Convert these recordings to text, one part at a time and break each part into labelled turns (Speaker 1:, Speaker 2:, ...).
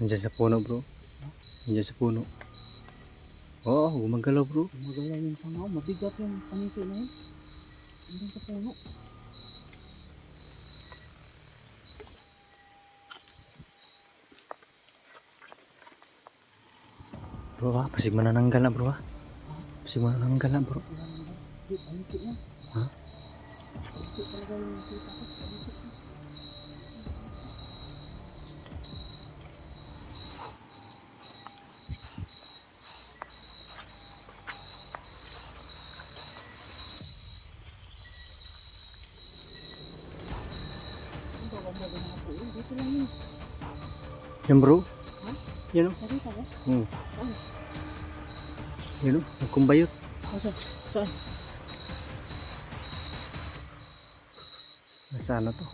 Speaker 1: Nandiyan sa puno bro. Nandiyan sa puno. Oo, gumagalaw bro.
Speaker 2: Gumagalaw yung sangaw. Mabigat yung paniki na yun. Nandiyan sa puno.
Speaker 1: Bro ha, pasig manananggal na bro ha. Pasig manananggal na bro.
Speaker 2: Paniki na.
Speaker 1: Ha?
Speaker 2: Paniki talaga yung nakita ko. Paniki na. Dito lang yun.
Speaker 1: Yan bro.
Speaker 2: Ha?
Speaker 1: Yan o.
Speaker 2: Nakita ko? Saan?
Speaker 1: Yan o, nagkumbayot.
Speaker 2: Saan? Saan?
Speaker 1: Nasaan na to?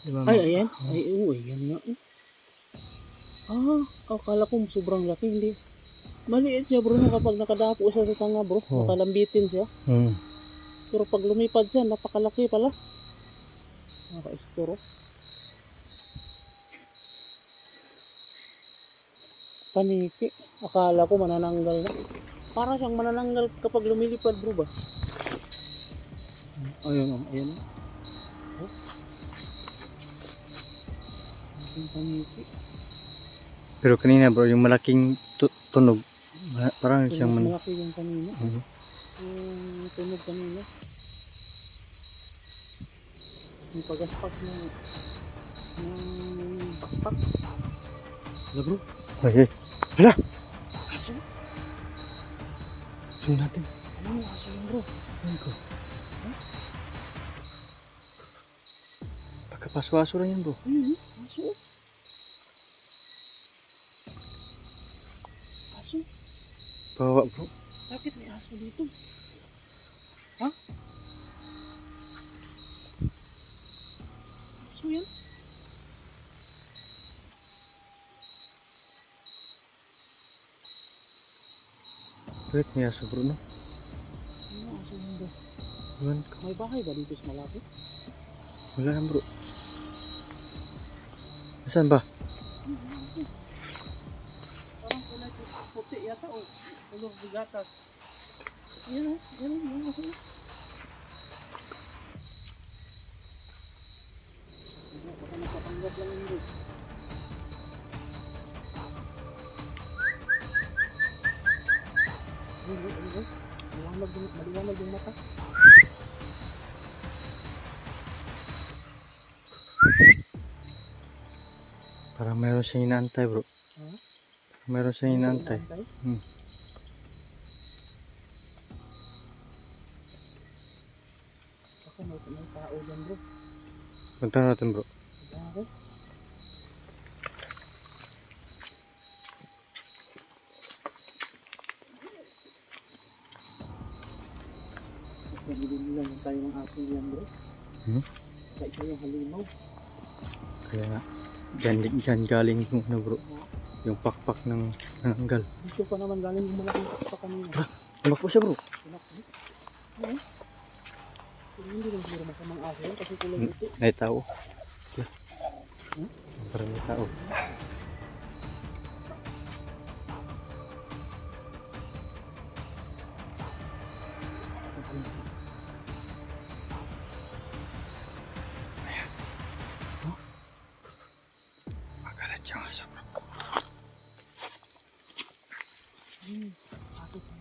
Speaker 1: Diba,
Speaker 2: Ay, ayan. Ay, oo, ayan nga. Akala ko sobrang laki. Hindi. Maliit siya bro kapag nakadapo siya sa sanga bro.
Speaker 1: Oh.
Speaker 2: Nakalambitin siya. Pero pag lumipad siya, napakalaki pala. Naka-istoro. Paniki. Akala ko manananggal na. Para siyang manananggal kapag lumilipad bro ba? Ayun o, ayun o. Oh. Aking paniki.
Speaker 1: Pero kanina bro, yung malaking tunog. Parang
Speaker 2: Mas
Speaker 1: siyang
Speaker 2: malaki yung kanina. Yung tunog kanina. Yung pagaspas ng pakpak. Hala bro.
Speaker 1: Ay, hala!
Speaker 2: Aso?
Speaker 1: Sino natin?
Speaker 2: Ano yung aso yun bro?
Speaker 1: Ano ko? Pagkapaso-aso lang yan bro.
Speaker 2: Ano yun? Aso? Aso?
Speaker 1: Bawa bro.
Speaker 2: Bakit may aso dito? Ha? Aso yan?
Speaker 1: Bakit may aso bro no?
Speaker 2: Ano aso yun bro?
Speaker 1: Iwan ko.
Speaker 2: May bahay ba dito sa malapit?
Speaker 1: Wala lang bro. Nasaan ba?
Speaker 2: Parang kulay puti yata o ulog bigatas. Yan o, yan o, yan o. Baka nakapanggap lang yun bro. Ano? Maliwanag yung mata.
Speaker 1: Parang meron siyang inaantay bro.
Speaker 2: Ha?
Speaker 1: Meron siyang inaantay.
Speaker 2: Baka may tao dyan bro.
Speaker 1: Punta natin bro.
Speaker 2: Bakit? Nabilibilan lang tayo ng aso yan bro. Sa isa yung halimaw.
Speaker 1: Kaya nga. Dyan galing yung ano bro. Yung pakpak ng nananggal.
Speaker 2: Dito pa naman galing yung malaking pakpak kanina.
Speaker 1: Tumakbo siya bro.
Speaker 2: Pinakit. Ano? Pero hindi rin siguro masamang aso yan kasi kulay puti.
Speaker 1: May tao. Parang may tao. Magalat siyang aso bro.
Speaker 2: Aso pa.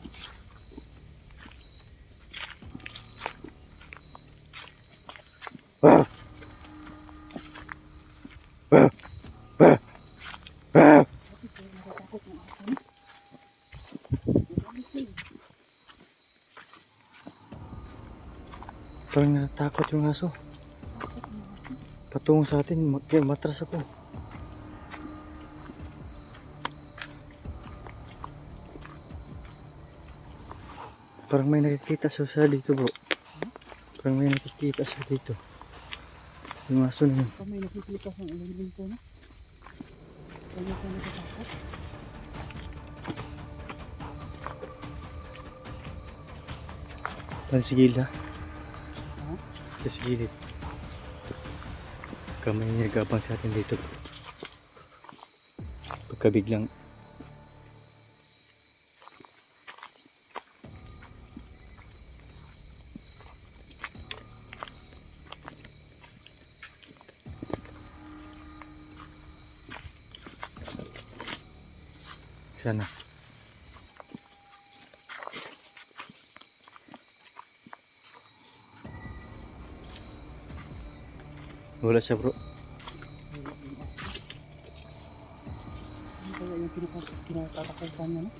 Speaker 2: Bakit kayo natatakot ng aso?
Speaker 1: Parang natatakot yung aso. Patungo sa atin. Matras ako. Parang may nakikita siya dito bro. Parang may nakikita siya dito. Yung aso na yun.
Speaker 2: May nakikita sa ilalim ko na. Kaya siya natatakot.
Speaker 1: Sa gilid ha.
Speaker 2: Ha?
Speaker 1: Sa gilid. Kamay niya gabang sa atin dito. Pagkabiglang sana. Wala siya bro.
Speaker 2: Ano kaya yung kinatatakutan niya, no?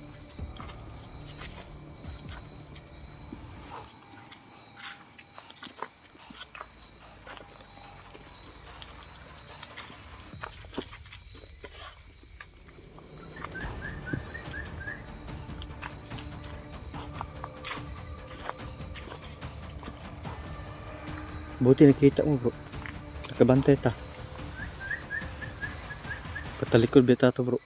Speaker 1: Buti nakita mo bro. Nakabantay ta. Patalikod beta to bro.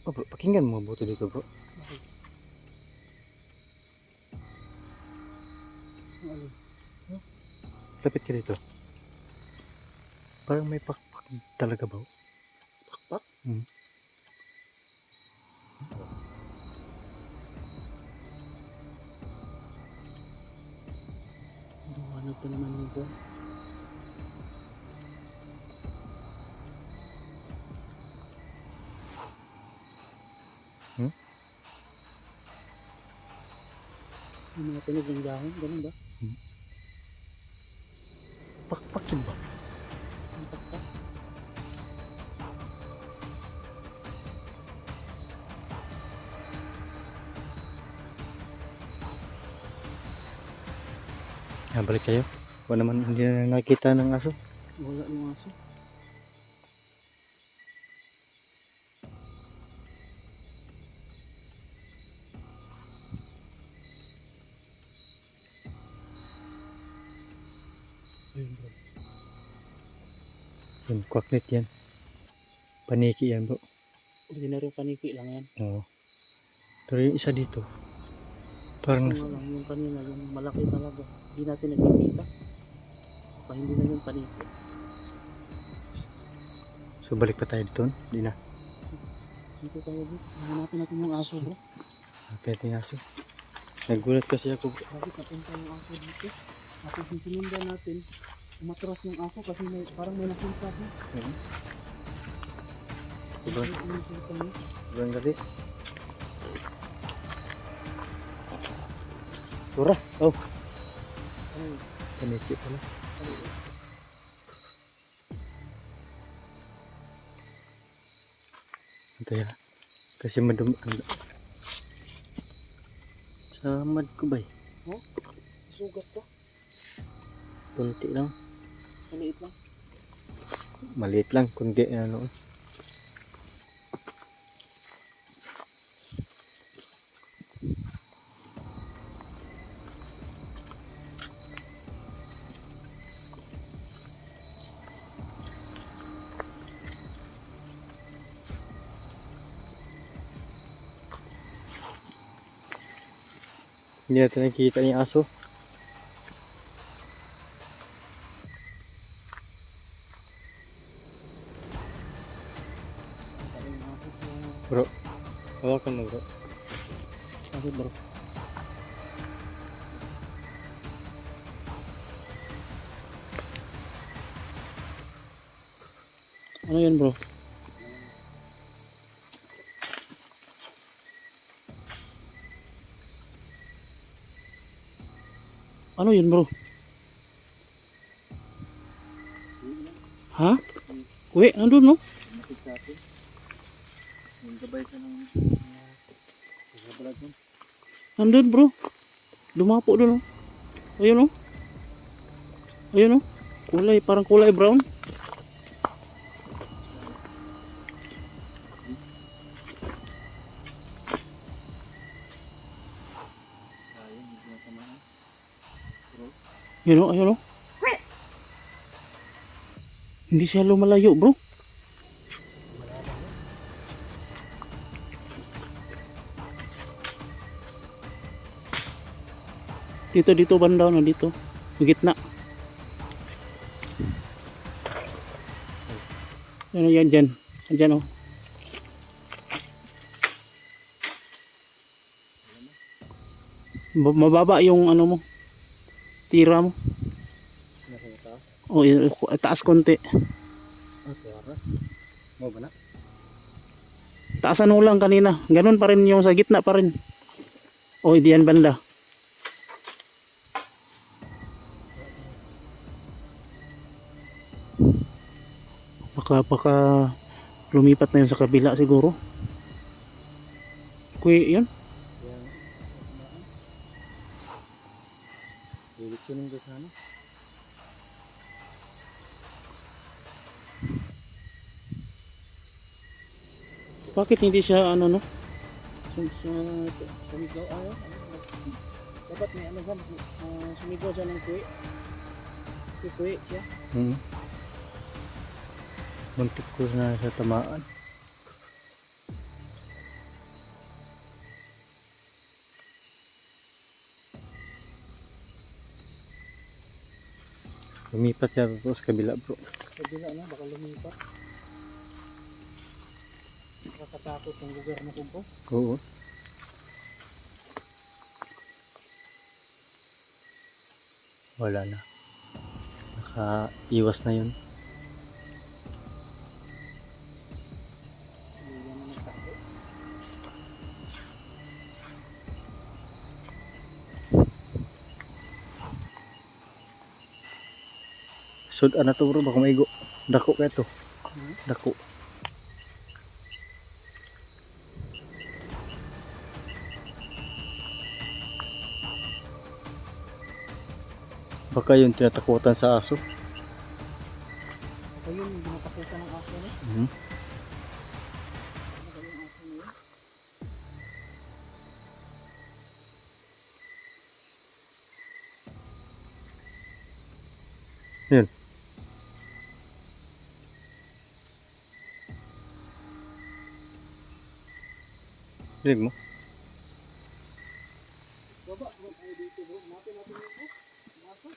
Speaker 1: Oh bro, pakinggan mo buti dito bro.
Speaker 2: Okay. Ano?
Speaker 1: Lapit ka dito. Parang may pakpak talaga bro.
Speaker 2: Pakpak?
Speaker 1: Hmm.
Speaker 2: Duwanag pa naman yung buwan.
Speaker 1: Hmm?
Speaker 2: Yung mga tunog ng dahon, ganun ba?
Speaker 1: Pakpak yun ba?
Speaker 2: Ang pakpak.
Speaker 1: Balik kayo. Wala naman hindi na nakita ng aso.
Speaker 2: Wala yung aso. Ayun bro.
Speaker 1: Yun, kwaknet yan. Paniki yan bro.
Speaker 2: Ordinaryong paniki lang yan.
Speaker 1: Oo. Pero yung isa dito, parang
Speaker 2: Kaso nga lang yung kanina, yung malaki talaga. Hindi natin nakikita. Baka hindi na yung paniki.
Speaker 1: so balik pa tayo dito. Hindi na.
Speaker 2: Dito tayo bro. Hanapin natin yung aso bro.
Speaker 1: Pwede yung aso. Nagulat kasi ako.
Speaker 2: Bakit napunta yung aso dito? Tapos yung sinundan natin, umatras yung aso kasi parang may nakita siya.
Speaker 1: Sobrang,
Speaker 2: Yung nakita niya.
Speaker 1: sobrang gabi. Tura. Oh.
Speaker 2: Ay,
Speaker 1: Paniki pala.
Speaker 2: ay,
Speaker 1: Ito ya. Kasi madumi. Samad ko ba eh.
Speaker 2: sugat ka.
Speaker 1: Kunti lang.
Speaker 2: Maliit lang.
Speaker 1: Maliit lang. Kundi ano. Hindi natin nakikita yung aso.
Speaker 2: Ayun yung aso ko.
Speaker 1: Bro. Hawakan mo bro.
Speaker 2: Bakit bro? Ano yun bro? Ano yun bro? Ha? Uy, nandun no?
Speaker 1: Yung gabay ka ng
Speaker 2: Nandun bro. Lumapo dun oh. Ayun oh. Ayun oh. Kulay, parang kulay brown. Yun oh, ayun oh. Hindi siya lumalayo bro. Dito banda na dito. Yung gitna. Yan dyan. Andyan oh. Mababa yung ano mo. Tira mo.
Speaker 1: Nasa taas.
Speaker 2: O taas konti.
Speaker 1: Ah, kuwara. Mo ba na?
Speaker 2: Taasan mo lang kanina. Ganun pa rin yung sa gitna pa rin. O hindi yan banda. Baka lumipat na yun sa kabila siguro. Kuya yun.
Speaker 1: Yan. Lilitsunin ko sana.
Speaker 2: Bakit hindi siya ano no? Sumigaw ayaw. Dapat may ano ba? Sumigaw siya ng kuya. Kasi kuya siya.
Speaker 1: Muntik ko na sa tamaan. Lumipat siya dito sa kabila bro.
Speaker 2: Kabila na, baka lumipat. Nakakatakot yung lugar na kumpo.
Speaker 1: Oo. Wala na. Nakaiwas na yun. Sud ana to bro, baka maigo. Dako kaya to. Dako. Baka yung tinatakutan sa aso.
Speaker 2: Ayun yung binatakutan ng aso no?
Speaker 1: Mhm.
Speaker 2: Ano ba yung aso na yun?
Speaker 1: Yun. Rinig mo?
Speaker 2: Baba, tayo dito bro. Hanapin natin yung bro. Yung aso.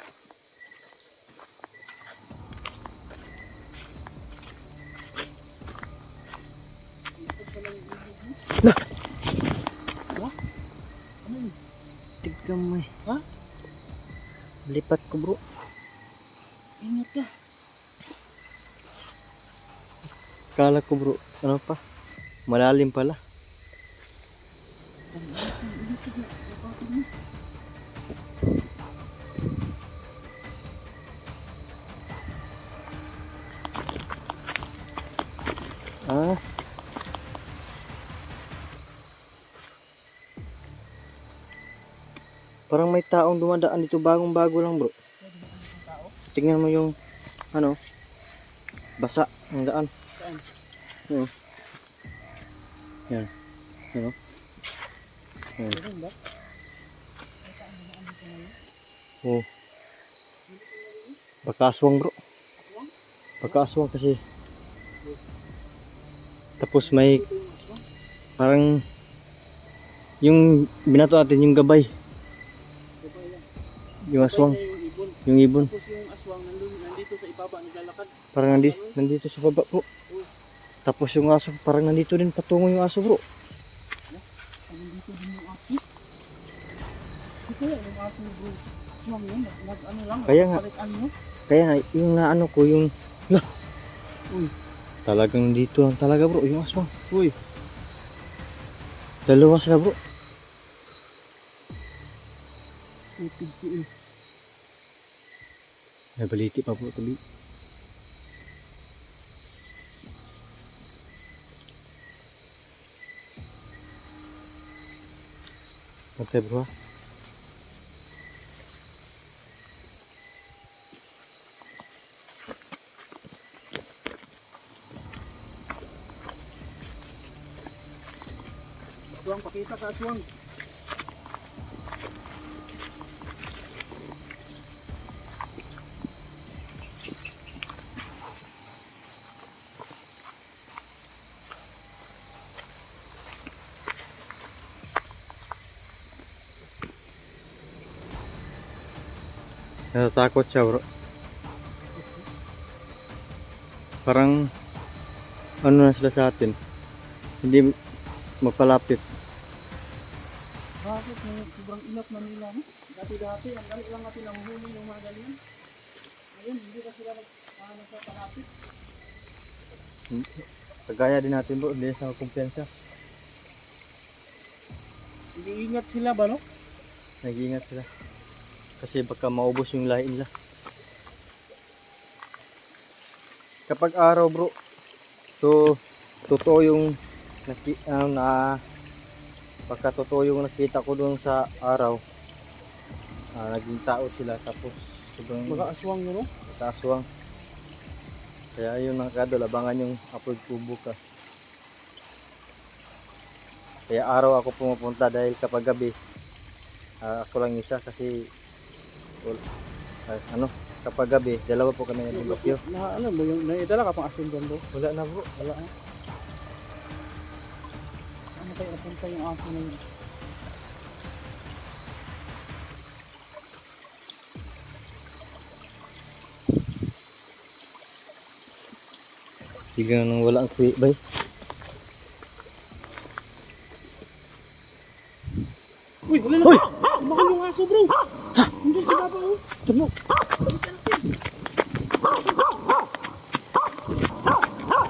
Speaker 2: Ikot pa lang yung ibig mo. Ha? Ano yun?
Speaker 1: Tignan mo eh.
Speaker 2: Ha?
Speaker 1: Lipat ko bro.
Speaker 2: Ingat ka.
Speaker 1: Kala ko bro, ano pa? Malalim pala. Ah. Parang may taong dumadaan dito, bagong-bago lang bro. Tingnan mo yung ano, basa ang daan.
Speaker 2: Saan?
Speaker 1: Yan. Yan. Ano? Yan.
Speaker 2: Saan ba?
Speaker 1: Oh. Baka aswang bro. Baka aswang kasi. Tapos may
Speaker 2: Ito yung aswang.
Speaker 1: parang yung binato natin yung gabay.
Speaker 2: Diba yan?
Speaker 1: Yung aswang.
Speaker 2: Kaya yung ibon.
Speaker 1: Yung ibon.
Speaker 2: Tapos yung aswang nandito sa ibaba naglalakad.
Speaker 1: Parang nandito sa baba bro. Tapos yung aso parang nandito din patungo yung aso bro.
Speaker 2: Nandito din yung aso. Kasi kaya yung aso bro. Aswang yun. Ano lang.
Speaker 1: Kaya nga.
Speaker 2: Palitan mo.
Speaker 1: Kaya nga yung naano ko yung
Speaker 2: Uy.
Speaker 1: talagang dito lang talaga bro yung aswang. Uy. Dalawa sila bro.
Speaker 2: Tipid ko eh.
Speaker 1: May baliti pa bro tabi. Mantay bro ha.
Speaker 2: Aswang, pakita ka aswang.
Speaker 1: Natatakot siya bro. Parang ano na sila sa atin. Hindi magpalapit.
Speaker 2: Bakit? Sobrang inap na nila, no? Dati-dati, ang dali lang natin ang huli ng mga ganyan. Ngayon, hindi na sila nagpapalapit.
Speaker 1: Kagaya din natin bro, hindi sa kumpiyansa.
Speaker 2: Nag-iingat sila ba, no?
Speaker 1: Nag-iingat sila. Kasi baka maubos yung lahi nila. Kapag araw bro, so totoo yung baka totoo yung nakita ko doon sa araw. Naging tao sila tapos sobrang
Speaker 2: Mga aswang, no?
Speaker 1: kaswang. Kaya yun mga kadol, abangan yung upload ko bukas. Kaya araw ako pumupunta dahil kapag gabi ako lang isa kasi kapag gabi dalawa po kami ng bakyo.
Speaker 2: Ano ba yung naidala ka pang asin doon, bro?
Speaker 1: Wala na bro.
Speaker 2: Wala na. Ano kayo napunta yung asin na yun?
Speaker 1: Tigang nang wala ang kuwi bay.
Speaker 2: Uy, wala na! Uy! Mahal yung aso, bro! Hindi siya ba, bro?
Speaker 1: Tamo.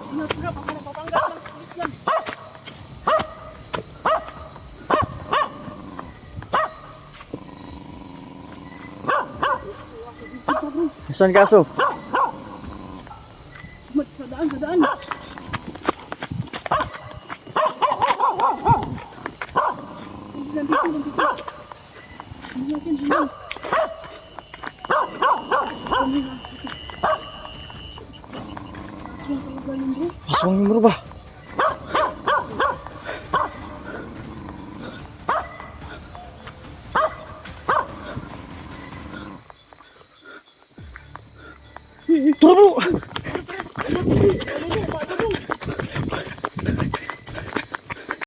Speaker 2: Ingat sila, baka napapanggat ng kulit yan.
Speaker 1: Saan ka aso?
Speaker 2: Sa daan, sa daan. Nandito. Hindi natin siya. Aswang talaga yun, bro.
Speaker 1: Aswang yung bro ba? Tara bro!